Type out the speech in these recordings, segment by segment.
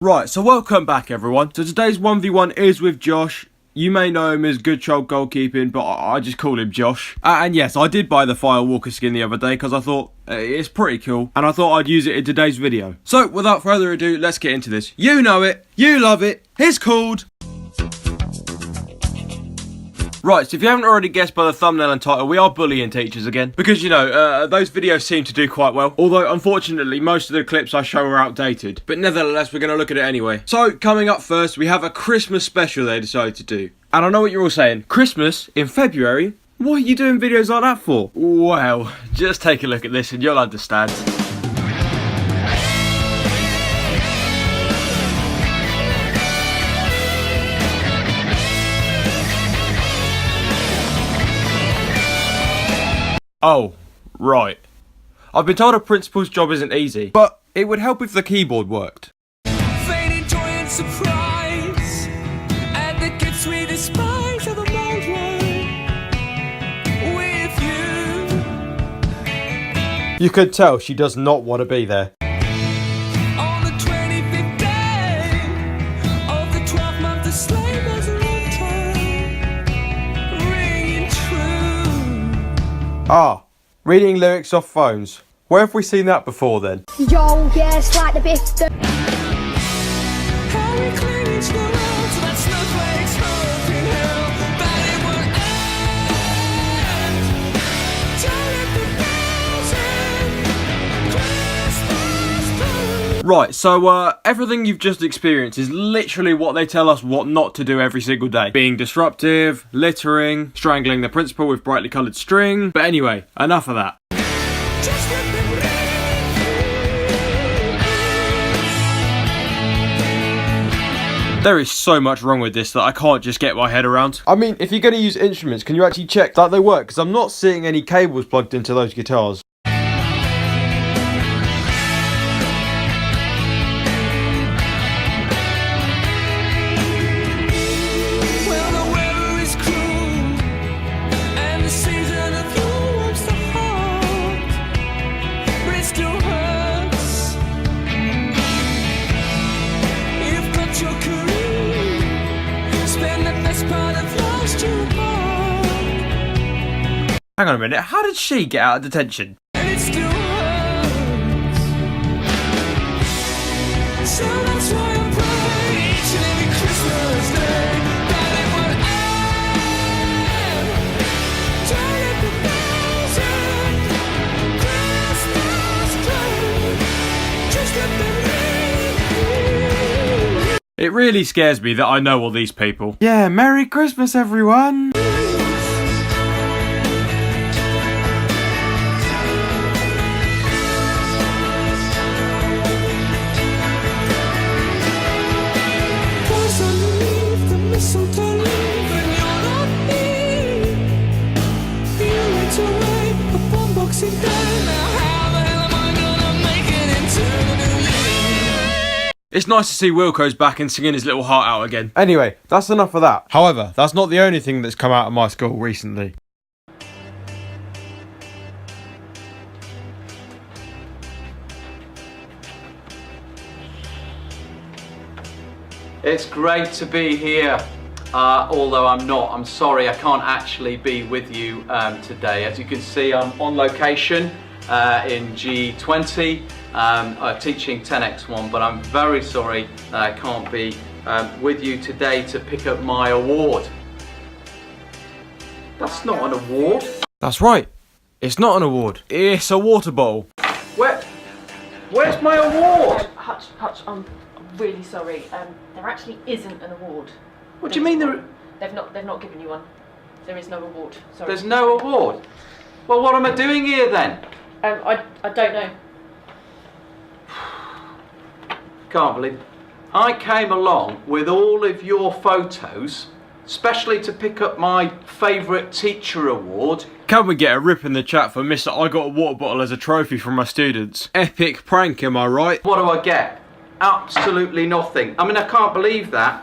Right, so welcome back everyone. So today's 1v1 is with Josh. You may know him as Goodchild Goalkeeping, but I just call him Josh. And yes, I did buy the Firewalker skin the other day because I thought it's pretty cool. And I thought I'd use it in today's video. So without further ado, let's get into this. You know it, you love it, it's called... Right, so if you haven't already guessed by the thumbnail and title, we are bullying teachers again. Because, you know, those videos seem to do quite well. Although, unfortunately, most of the clips I show are outdated. But nevertheless, we're going to look at it anyway. So, coming up first, we have a Christmas special they decided to do. And I know what you're all saying. Christmas in February? What are you doing videos like that for? Well, just take a look at this and you'll understand. Oh, right. I've been told a principal's job isn't easy, but it would help if the keyboard worked. Fading joy and surprise, and the gifts we despise are the mold with you. You could tell she does not want to be there. On the 25th day of the 12th month, the slave was a long time, ringing true. Ah, reading lyrics off phones. Where have we seen that before then? Yo, yeah, it's like the biff. How we cling each other out to that snowflake's hoping hell that it would end. Turn up the thousand Christmas blue. Right, so everything you've just experienced is literally what they tell us what not to do every single day. Being disruptive, littering, strangling the principal with brightly coloured string. But anyway, enough of that. Just let me There is so much wrong with this that I can't just get my head around. I mean, if you're going to use instruments, can you actually check that they work? Because I'm not seeing any cables plugged into those guitars. Well, the weather is cruel, and the season of your warms the heart, but it still hurts. You've got your career, spend the best part of last year apart, Hang on a minute, how did she get out of detention? and it still hurts. So that's why I'm praying each and every Christmas day that it would end. Turn up the thousand Christmas blue. Just let them ring. It really scares me that I know all these people. Yeah, Merry Christmas everyone! Cause underneath the mistletoe leaf and you're not here. You went away upon Boxing Day. Now how the hell am I gonna make it into the new year? It's nice to see Wilco's back and singing his little heart out again. Anyway, that's enough of that. However, that's not the only thing that's come out of my school recently. It's great to be here, although I'm not. I'm sorry, I can't actually be with you today. As you can see, I'm on location in G20, teaching 10x1, but I'm very sorry that I can't be with you today to pick up my award. That's not an award. That's right. It's not an award. It's a water bottle. Where's my award? Hutch, I'm really sorry. There actually isn't an award. What do you mean there? They've not given you one. There is no award. Sorry. There's no award? Well, what am I doing here then? I don't know. Can't believe it. I came along with all of your photos, especially to pick up my favourite teacher award. Can we get a rip in the chat for Mr. I got a water bottle as a trophy from my students? Epic prank, am I right? What do I get? Absolutely nothing. I mean, I can't believe that.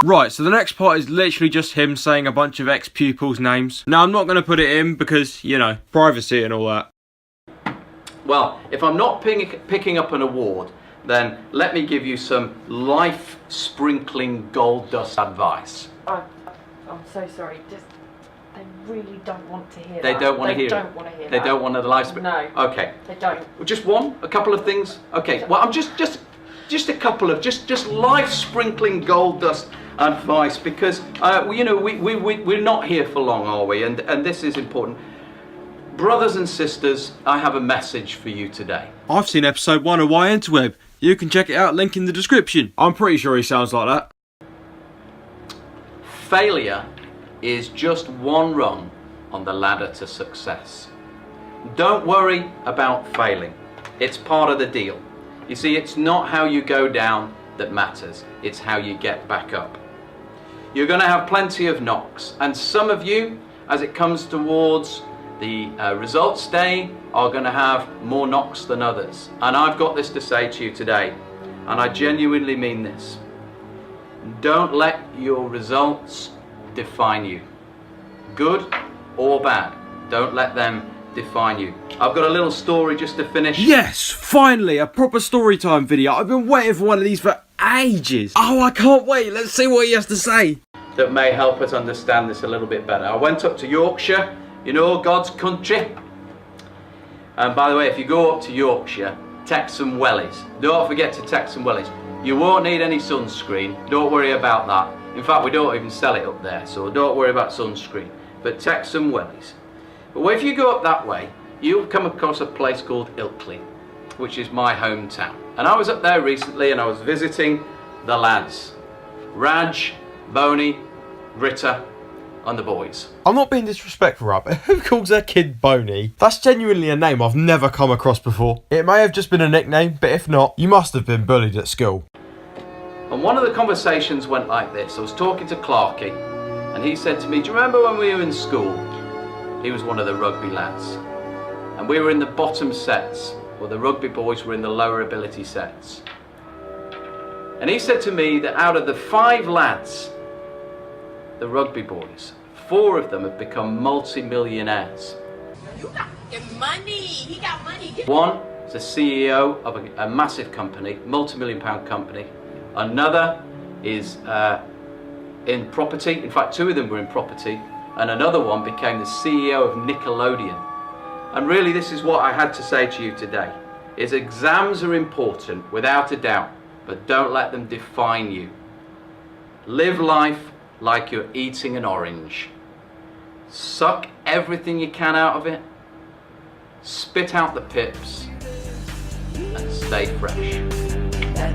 Right, so the next part is literally just him saying a bunch of ex-pupils' names. Now, I'm not going to put it in because, you know, privacy and all that. Well, if I'm not picking up an award, then let me give you some life-sprinkling gold dust advice. I'm so sorry. Just they really don't want to hear They that. don't want to hear it. They don't want to hear They that. don't want the life No. Okay. They don't. Just one? A couple of things? Okay. Well, I'm just a couple of just life-sprinkling gold dust advice, because you know, we're not here for long, are we? And this is important. Brothers and sisters, I have a message for you today. I've seen episode 1 of Interweb. You can check it out, link in the description. I'm pretty sure he sounds like that. Failure is just one rung on the ladder to success. Don't worry about failing. It's part of the deal. You see, it's not how you go down that matters. It's how you get back up. You're going to have plenty of knocks, and some of you, as it comes towards the results day, are going to have more knocks than others. And I've got this to say to you today, and I genuinely mean this. Don't let your results define you. Good or bad, don't let them define you. I've got a little story just to finish. Yes, finally, a proper story time video. I've been waiting for one of these for ages. Oh, I can't wait. Let's see what he has to say. That may help us understand this a little bit better. I went up to Yorkshire, you know, God's country. And by the way, if you go up to Yorkshire, take some wellies. Don't forget to take some wellies. You won't need any sunscreen. Don't worry about that. In fact, we don't even sell it up there, so don't worry about sunscreen. But take some wellies. But if you go up that way, you'll come across a place called Ilkley, which is my hometown. And I was up there recently and I was visiting the lads. Raj, Boney, Ritter, and the boys. I'm not being disrespectful, Rob, but who calls their kid Boney? That's genuinely a name I've never come across before. It may have just been a nickname, but if not, you must have been bullied at school. And one of the conversations went like this. I was talking to Clarky, and he said to me, do you remember when we were in school? He was one of the rugby lads. And we were in the bottom sets, or the rugby boys were in the lower ability sets. And he said to me that out of the 5 lads, the rugby boys, 4 of them have become multi-millionaires. You got money. He got money. One is a CEO of a massive company, multi-million-pound company. Another is in property. In fact, 2 of them were in property. And another one became the CEO of Nickelodeon. And really, this is what I had to say to you today, is exams are important, without a doubt, but don't let them define you. Live life like you're eating an orange. Suck everything you can out of it, spit out the pips, and stay fresh.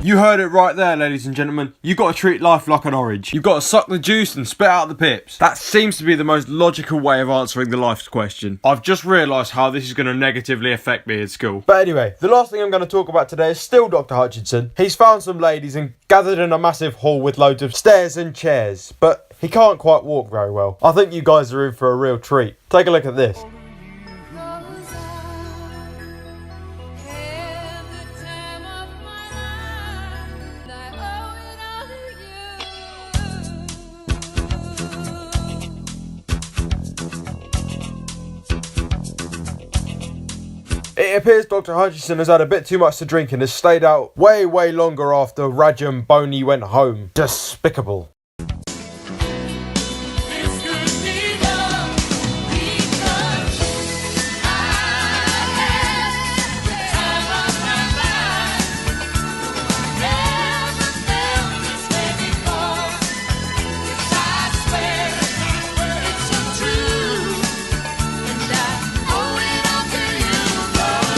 You heard it right there, ladies and gentlemen. You got to treat life like an orange. You've got to suck the juice and spit out the pips. That seems to be the most logical way of answering the life question. I've just realised how this is going to negatively affect me at school. But anyway, the last thing I'm going to talk about today is still Dr. Hutchinson. He's found some ladies and gathered in a massive hall with loads of stairs and chairs, but he can't quite walk very well. I think you guys are in for a real treat. Take a look at this. It appears Dr. Hutchinson has had a bit too much to drink and has stayed out way longer after Raj and Boney went home. Despicable.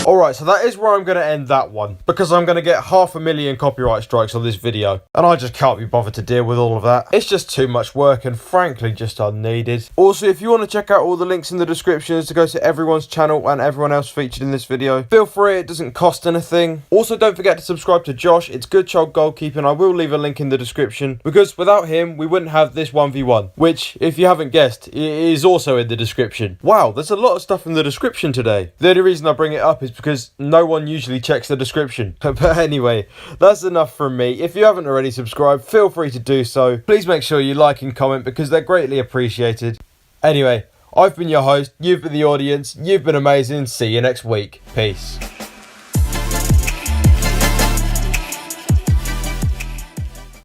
Alright, so that is where I'm going to end that one, because I'm going to get 500,000 copyright strikes on this video, and I just can't be bothered to deal with all of that. It's just too much work and frankly just unneeded. Also, if you want to check out all the links in the descriptions to go to everyone's channel and everyone else featured in this video, feel free, it doesn't cost anything. Also, don't forget to subscribe to Josh, it's Goodchild Goalkeeping, I will leave a link in the description, because without him, we wouldn't have this 1v1, which, if you haven't guessed, is also in the description. Wow, there's a lot of stuff in the description today. The only reason I bring it up is because no one usually checks the description. But anyway, that's enough from me. If you haven't already subscribed, feel free to do so. Please make sure you like and comment because they're greatly appreciated. Anyway, I've been your host, you've been the audience, you've been amazing, see you next week. Peace.